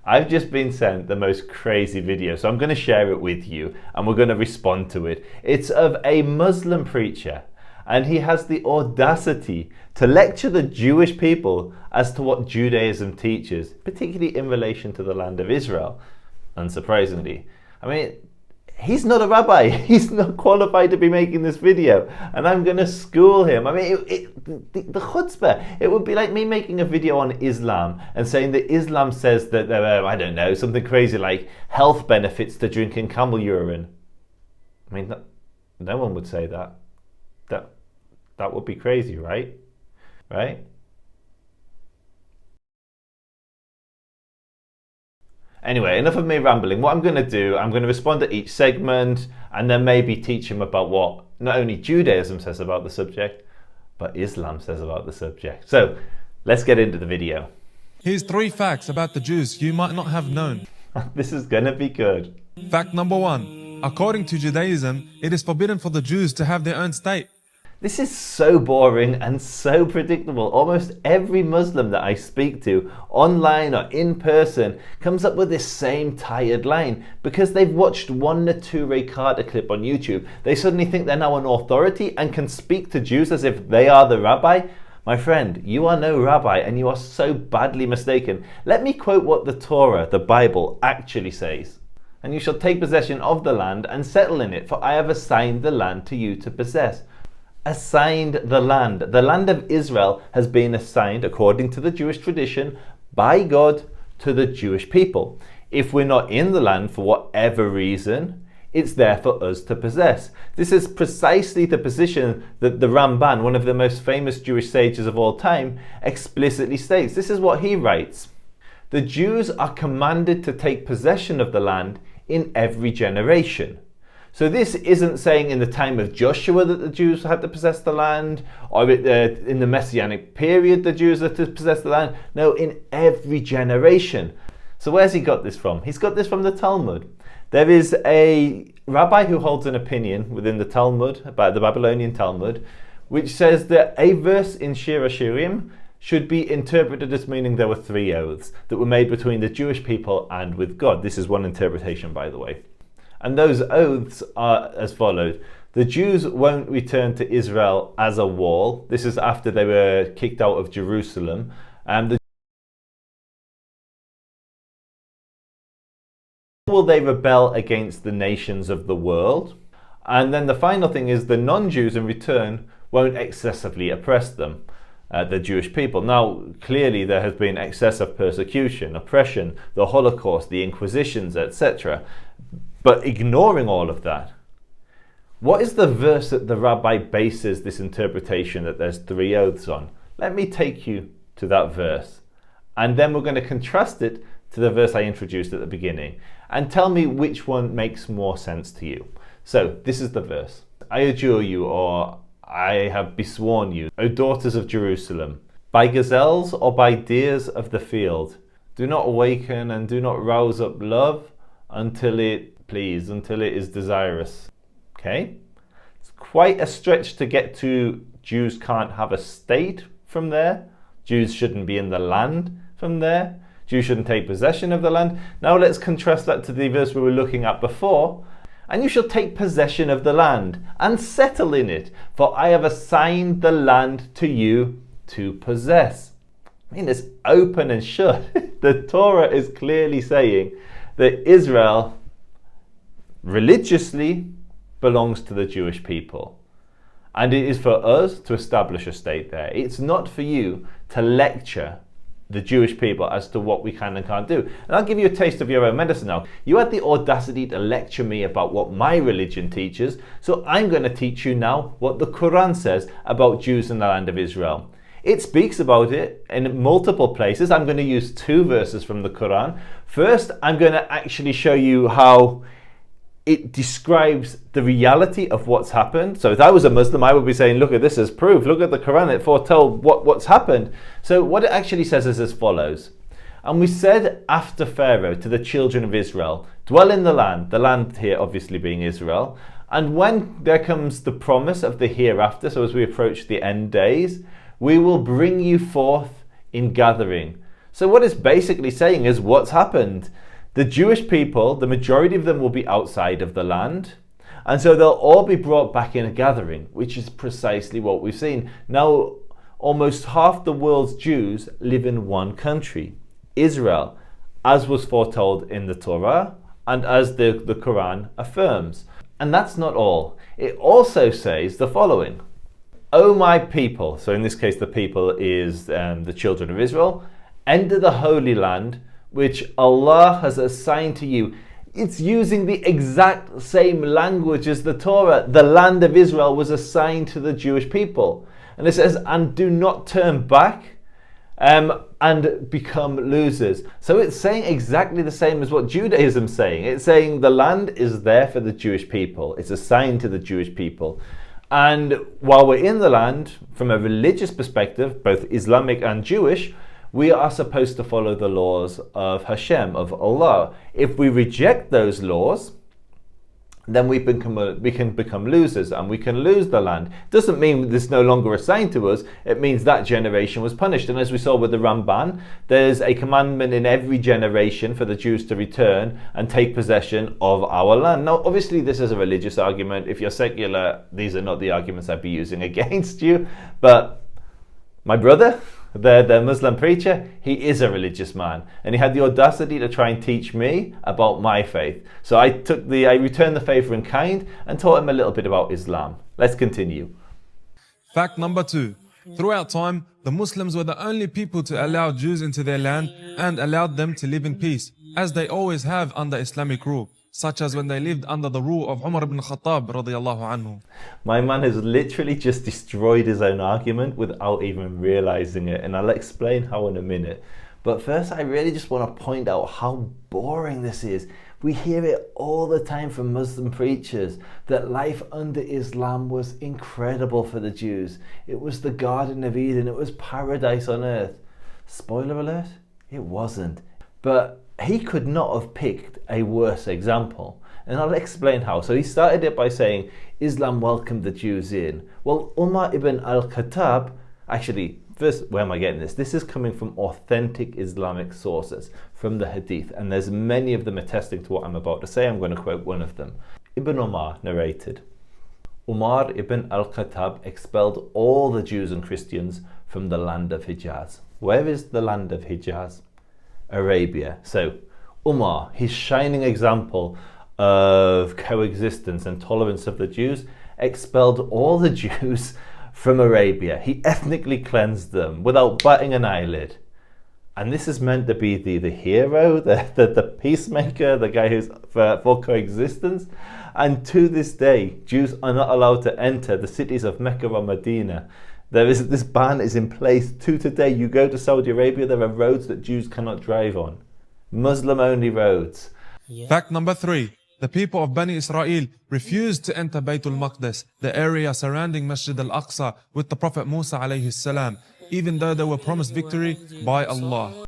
I've just been sent the most crazy video, so I'm going to share it with you and we're going to respond to it. It's of a Muslim preacher, and he has the audacity to lecture the Jewish people as to what Judaism teaches, particularly in relation to the land of Israel. Unsurprisingly. I mean, he's not a rabbi. He's not qualified to be making this video, and I'm going to school him. I mean, the chutzpah. It would be like me making a video on Islam and saying that Islam says that there are, I don't know, something crazy like health benefits to drinking camel urine. I mean, no one would say that. That would be crazy, right? Right? Anyway, enough of me rambling. What I'm going to do, I'm going to respond to each segment and then maybe teach him about what not only Judaism says about the subject, but Islam says about the subject. So let's get into the video. Here's 3 facts about the Jews you might not have known. This is going to be good. Fact number 1. According to Judaism, it is forbidden for the Jews to have their own state. This is so boring and so predictable. Almost every Muslim that I speak to, online or in person, comes up with this same tired line because they've watched one Nature Carter clip on YouTube. They suddenly think they're now an authority and can speak to Jews as if they are the rabbi. My friend, you are no rabbi and you are so badly mistaken. Let me quote what the Torah, the Bible, actually says. And you shall take possession of the land and settle in it, for I have assigned the land to you to possess. Assigned the land. The land of Israel has been assigned, according to the Jewish tradition, by God to the Jewish people. If we're not in the land for whatever reason, it's there for us to possess. This is precisely the position that the Ramban, one of the most famous Jewish sages of all time, explicitly states. This is what he writes. The Jews are commanded to take possession of the land in every generation. So this isn't saying in the time of Joshua that the Jews had to possess the land, or in the Messianic period the Jews had to possess the land. No, in every generation. So where's he got this from? He's got this from the Talmud. There is a rabbi who holds an opinion within the Talmud, about the Babylonian Talmud, which says that a verse in Shir HaShirim should be interpreted as meaning there were 3 oaths that were made between the Jewish people and with God. This is one interpretation, by the way. And those oaths are as follows. The Jews won't return to Israel as a wall. This is after they were kicked out of Jerusalem. Will they rebel against the nations of the world? And then the final thing is the non-Jews in return won't excessively oppress them, the Jewish people. Now, clearly there has been excessive persecution, oppression, the Holocaust, the Inquisitions, etc. But ignoring all of that, what is the verse that the rabbi bases this interpretation that there's 3 oaths on? Let me take you to that verse. And then we're going to contrast it to the verse I introduced at the beginning. And tell me which one makes more sense to you. So, this is the verse. I adjure you, or I have besworn you, O daughters of Jerusalem, by gazelles or by deers of the field, do not awaken and do not rouse up love until it is desirous. Okay? It's quite a stretch to get to Jews can't have a state from there. Jews shouldn't be in the land from there. Jews shouldn't take possession of the land. Now let's contrast that to the verse we were looking at before. And you shall take possession of the land and settle in it, for I have assigned the land to you to possess. I mean, it's open and shut. The Torah is clearly saying that Israel religiously belongs to the Jewish people. And it is for us to establish a state there. It's not for you to lecture the Jewish people as to what we can and can't do. And I'll give you a taste of your own medicine now. You had the audacity to lecture me about what my religion teaches, so I'm going to teach you now what the Quran says about Jews in the land of Israel. It speaks about it in multiple places. I'm going to use 2 verses from the Quran. First, I'm going to actually show you how it describes the reality of what's happened. So if I was a Muslim, I would be saying, look at this as proof. Look at the Quran, it foretells what's happened. So what it actually says is as follows. And we said after Pharaoh to the children of Israel, dwell in the land here obviously being Israel. And when there comes the promise of the hereafter, so as we approach the end days, we will bring you forth in gathering. So what it's basically saying is what's happened. The Jewish people, the majority of them will be outside of the land. And so they'll all be brought back in a gathering, which is precisely what we've seen. Now, almost half the world's Jews live in one country, Israel, as was foretold in the Torah and as the Quran affirms. And that's not all. It also says the following: O my people, so in this case the people is the children of Israel, enter the Holy Land, which Allah has assigned to you. It's using the exact same language as the Torah. The land of Israel was assigned to the Jewish people. And it says, and do not turn back and become losers. So it's saying exactly the same as what Judaism is saying. It's saying the land is there for the Jewish people. It's assigned to the Jewish people. And while we're in the land, from a religious perspective, both Islamic and Jewish, we are supposed to follow the laws of Hashem, of Allah. If we reject those laws, then we can become losers and we can lose the land. It doesn't mean it's no longer assigned to us. It means that generation was punished. And as we saw with the Ramban, there's a commandment in every generation for the Jews to return and take possession of our land. Now, obviously, this is a religious argument. If you're secular, these are not the arguments I'd be using against you. But my brother, the Muslim preacher, he is a religious man, and he had the audacity to try and teach me about my faith. So I returned the favor in kind and taught him a little bit about Islam. Let's continue. Fact number 2. Throughout time, the Muslims were the only people to allow Jews into their land and allowed them to live in peace, as they always have under Islamic rule, such as when they lived under the rule of Umar ibn Khattab radiyallahu anhu. My man has literally just destroyed his own argument without even realizing it, and I'll explain how in a minute. But first, I really just want to point out how boring this is. We hear it all the time from Muslim preachers that life under Islam was incredible for the Jews. It was the Garden of Eden, it was paradise on earth. Spoiler alert, it wasn't. But he could not have picked a worse example. And I'll explain how. So he started it by saying Islam welcomed the Jews in. Well, Umar ibn al-Khattab, actually, first, where am I getting this? This is coming from authentic Islamic sources, from the Hadith. And there's many of them attesting to what I'm about to say. I'm going to quote one of them. Ibn Umar narrated, Umar ibn al-Khattab expelled all the Jews and Christians from the land of Hijaz. Where is the land of Hijaz? Arabia. So Umar, his shining example of coexistence and tolerance of the Jews, expelled all the Jews from Arabia. He ethnically cleansed them without batting an eyelid. And this is meant to be the hero, the peacemaker, the guy who's for coexistence. And to this day, Jews are not allowed to enter the cities of Mecca or Medina. This ban is in place to today. You go to Saudi Arabia, there are roads that Jews cannot drive on. Muslim-only roads. Yeah. Fact number 3. The people of Bani Israel refused to enter Baytul Maqdis, the area surrounding Masjid al-Aqsa, with the Prophet Musa alayhi salam, even though they were promised victory by Allah.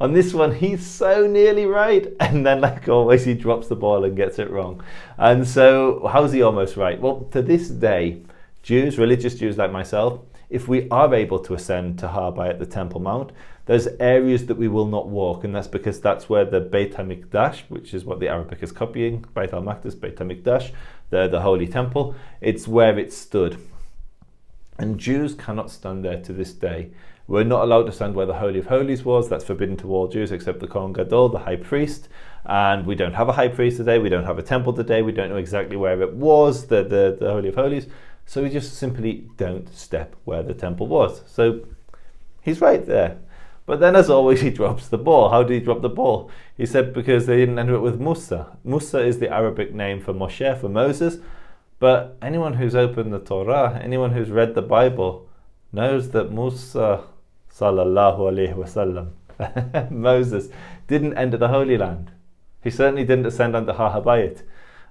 On this one, he's so nearly right. And then, like always, he drops the ball and gets it wrong. And so, how's he almost right? Well, to this day, Jews, religious Jews like myself, if we are able to ascend to Harbai at the Temple Mount, there's areas that we will not walk, and that's because that's where the Beit HaMikdash, which is what the Arabic is copying, Beit al-Maqdis, Beit HaMikdash, the Holy Temple, it's where it stood. And Jews cannot stand there to this day. We're not allowed to stand where the Holy of Holies was. That's forbidden to all Jews except the Kohen Gadol, the high priest. And we don't have a high priest today. We don't have a temple today. We don't know exactly where it was, the Holy of Holies. So we just simply don't step where the temple was. So he's right there. But then, as always, he drops the ball. How did he drop the ball? He said because they didn't enter it with Musa. Musa is the Arabic name for Moshe, for Moses. But anyone who's opened the Torah, anyone who's read the Bible, knows that Musa, sallallahu alaihi wasallam, Moses, didn't enter the Holy Land. He certainly didn't ascend onto Har HaBayit.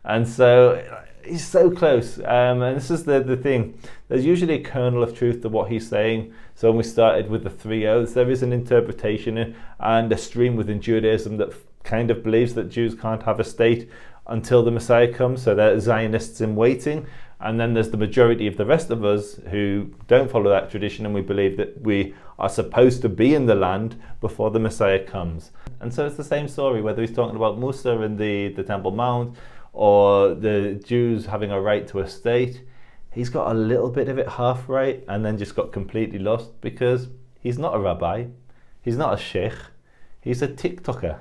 And so he's so close. And this is the thing. There's usually a kernel of truth to what he's saying. So when we started with the 3 oaths, there is an interpretation and a stream within Judaism that kind of believes that Jews can't have a state until the Messiah comes. So they're Zionists in waiting. And then there's the majority of the rest of us who don't follow that tradition, and we believe that we are supposed to be in the land before the Messiah comes. And so it's the same story, whether he's talking about Musa and the Temple Mount, or the Jews having a right to a state. He's got a little bit of it half right, and then just got completely lost, because he's not a rabbi, he's not a sheikh, he's a TikToker.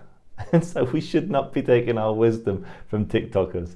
And so we should not be taking our wisdom from TikTokers.